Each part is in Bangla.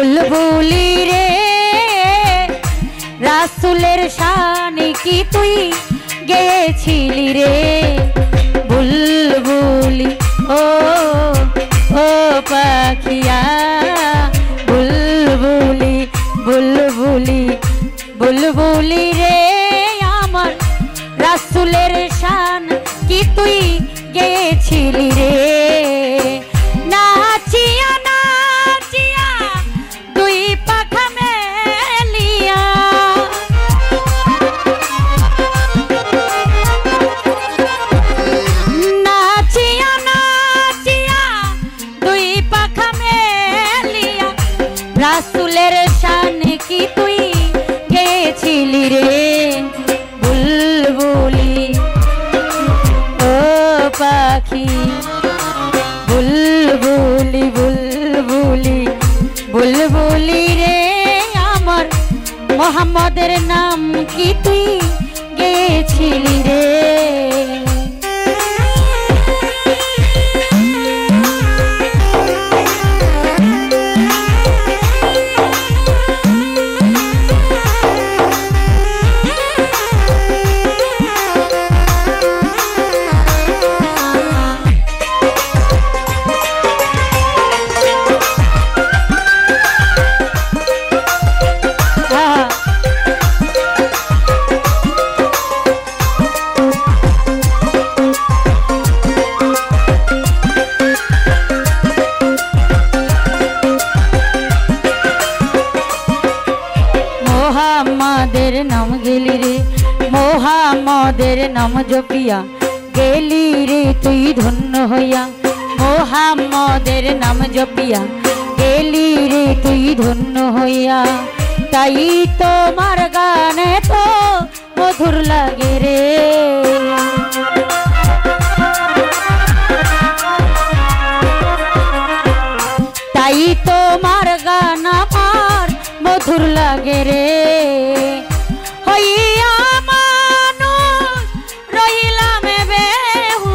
বুলবুলি রে রাসূলের শান কি তুই গেয়েছিলি রে বুলবুলি ও ও পাখিয়া বুলবুলি বুলবুলি বুলবুলি রে আমার রাসূলের শান কি তুই গেয়েছিলি রে নাচিয়া নাচিয়া দুই পাখা মেলিয়া নাচিয়া নাচিয়া দুই পাখা মেলিয়া রাসূলের শান কি তুই গেয়েছিলি রে বুলবুলি ও পাখি বুলবুলি বুলবুলি বুলবুলি রে আমার মোহাম্মদের নাম কি তুই গেয়েছিলি রে মোহাম্মদের নাম গেলি রে মোহাম্মদের নাম জপিয়া গেলি রে তুই ধন্য হইয়া মোহাম্মদের নাম জপিয়া গেলি রে তুই ধন্য হইয়া তাই তোমার গানে তো মধুর লাগে রে তাই তোমার গান আমার মধুর লাগে রে হইয়া মানুষ রহিলাম বেহুশ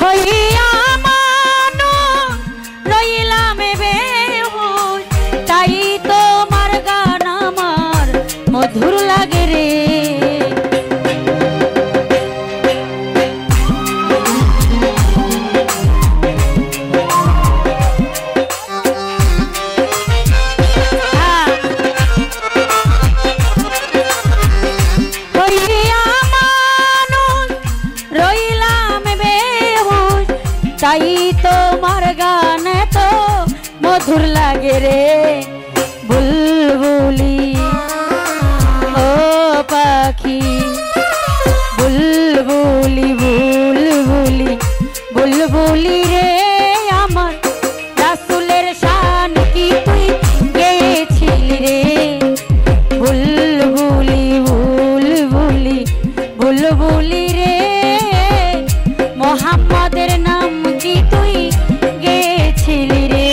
হইয়া মানুষ রহিলাম বেহুশ তাই তোমার গান আমার মধুর লাগে রে তাই তোমার গান তো মধুর লাগে রে বুলবুলি ও পাখি বুলবুলি বুলবুলি বুলবুলি রে আমার রাসূলের শান কি তুই গেয়েছিলি রে বুলবুলি বুলবুলি বুলবুলি রে মোহাম্মদের নাম কি তুই গেয়েছিলি রে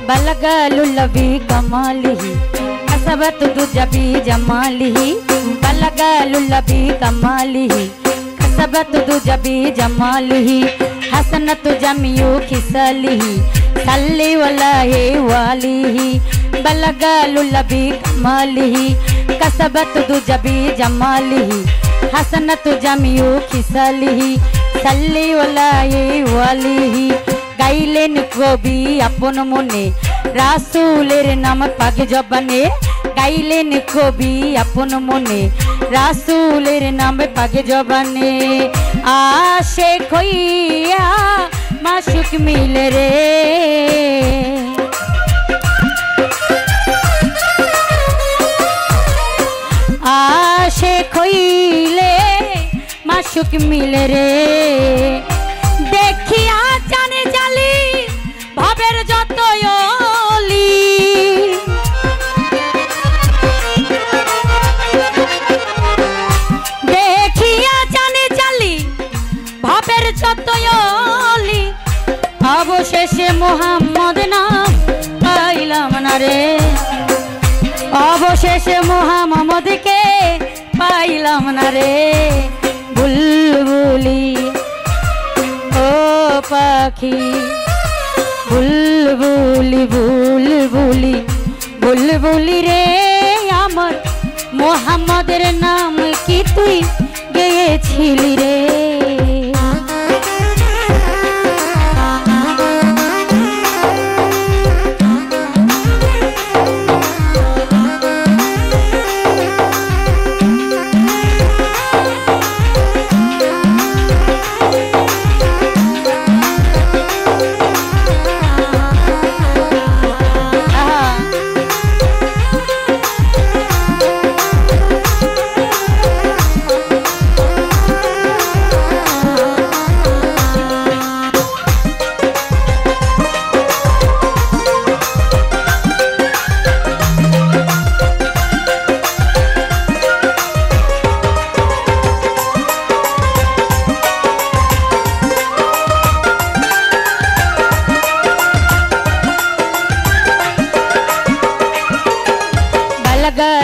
बलगलुल्लबी कमालिही कसबत दुजबी जमालिही बलगलुल्लबी कमालिही कसबत दुजबी जमालिही हसनत जमियु खिसलिही सल्ली वल्लाहि वालिही बलगलुल्लबी कमालिही कसबत दुजबी जमालिही हसनत जमियु खिसलिही सल्ली वल्लाहि वालिही गाइलेन कवि आपन मने रासूलेर नाम पागे जबाने গাইলেন কবি আপন মনে রাসূলের নামে পাগে জবানে আশিক হইয়া মাশুক মিলে রে আশিক হইলে মাশুক মিলে রে দেখিয়া জানে জালি ভাবের যত অলি দেখিয়া জানে জালি ভাবের যত অলি অবশেষে মুহাম্মদ নাম পাইলাম না রে অবশেষে মুহাম্মদকে পাইলাম না রে বুলবুলি ও পাখি বুলবুলি বুলবুলি বুলবুলি রে আমার মুহাম্মদের নাম কি তুই গেয়েছিলি রে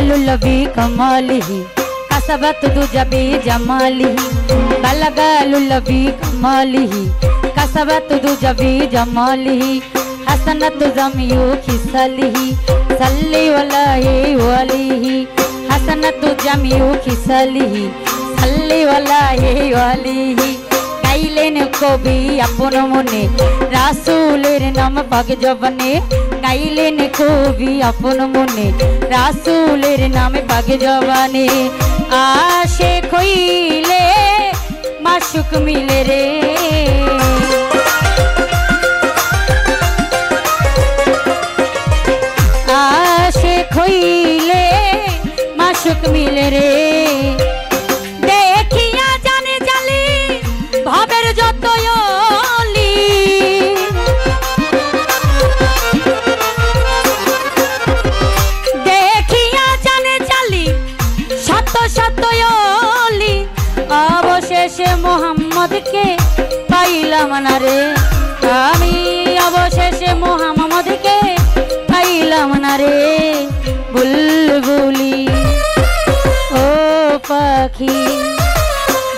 लुलबी कमालिही कसबत दुजबी जमालिही बलगलुलबी कमालिही कसबत दुजबी जमालिही हसनत जमियो खिसलिही सल्ली वलाही वलिही हसनत जमियो खिसलिही सल्ली वलाही वलिही गाइलेन कवि अपन मने रासूलेर नाम पाग जबाने गाइलेन कवि अपन मने रासूलेर नामे पागे जबाने आशिक हइले माशुक मिले रे आशिक हइले माशुक मिले रे देखिया जाने जाली भावेर যত অলি অবশেষে মুহাম্মদকে পাইলাম না রে আমি অবশেষে মুহাম্মদকে পাইলাম না রে বুলবুলি ও পাখি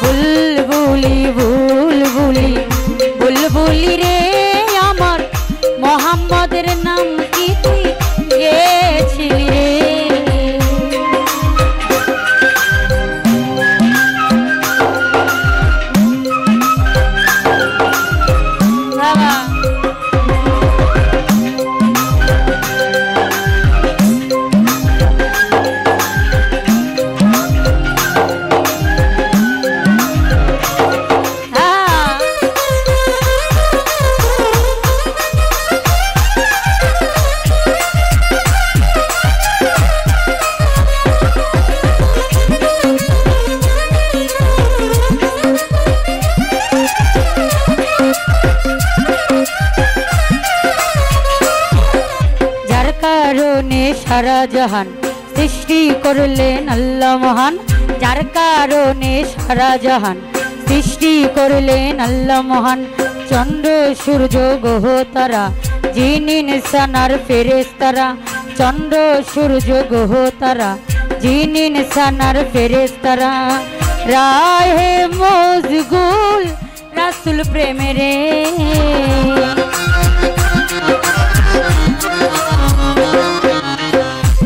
বুলবুলি বুলবুলি বুলবুলি রে আমার মুহাম্মদের নাম কি তুই গেছিলি রে সারা জাহান সৃষ্টি করলেন আল্লাহ মহান যার কারণে সারা জাহান সৃষ্টি করলেন আল্লাহ মহান চন্দ্র সূর্য গ্রহ তারা জিন ইনসান আর ফেরেশতারা চন্দ্র সূর্য গ্রহ তারা জিন ইনসান আর ফেরেশতারা রাহে মজগুল রাসূল প্রেমে রে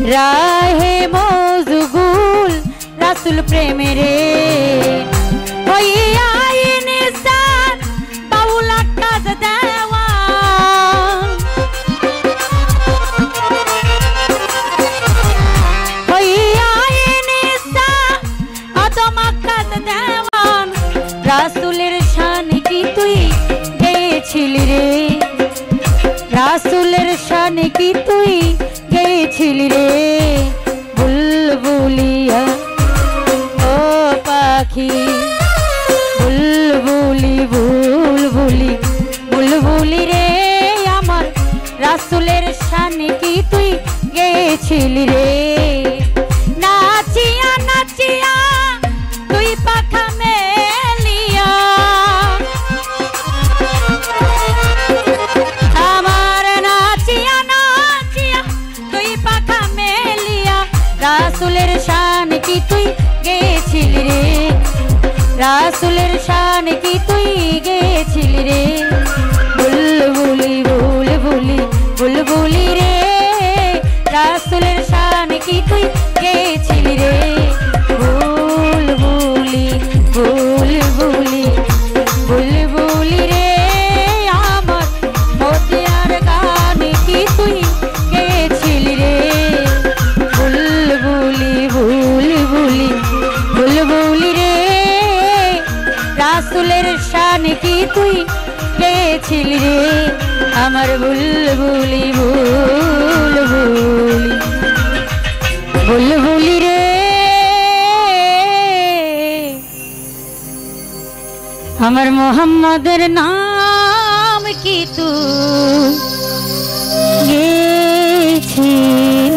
राहे मौजूल रसूल प्रेम रे बाउला काज देवान শান কি তুই গেছিলি রে বুলবুলিয়া ও পাখি বুলবুলি বুলবুলি বুলবুলি রে আমার রাসূলের শান কি তুই গেছিলি রে নাচিয়া নাচিয়া তুই পাখা মেলিয়া আমার নাচিয়া নাচিয়া তুই পাখা মেলিয়া রাসূলের শান কি তুই গেছিলি রে রাসূলের শান কি তুই গেছিলি রে বুলবুলি বুলবুলি বুলবুলি রে রাসূলের শান কি তুই গেছিলি রে বুলবুলি বুলবুলি বুলবুলি রে আমার মতিয়ার গান কি তুই গেছিলি রে বুলবুলি বুলবুলি বুলবুলি রে রাসূলের শান কি তুই গেছিলি রে আমার বুলবুলি বুলবুলি বুলবুলি রে আমার মোহাম্মদের নাম কি তুই গেছিলি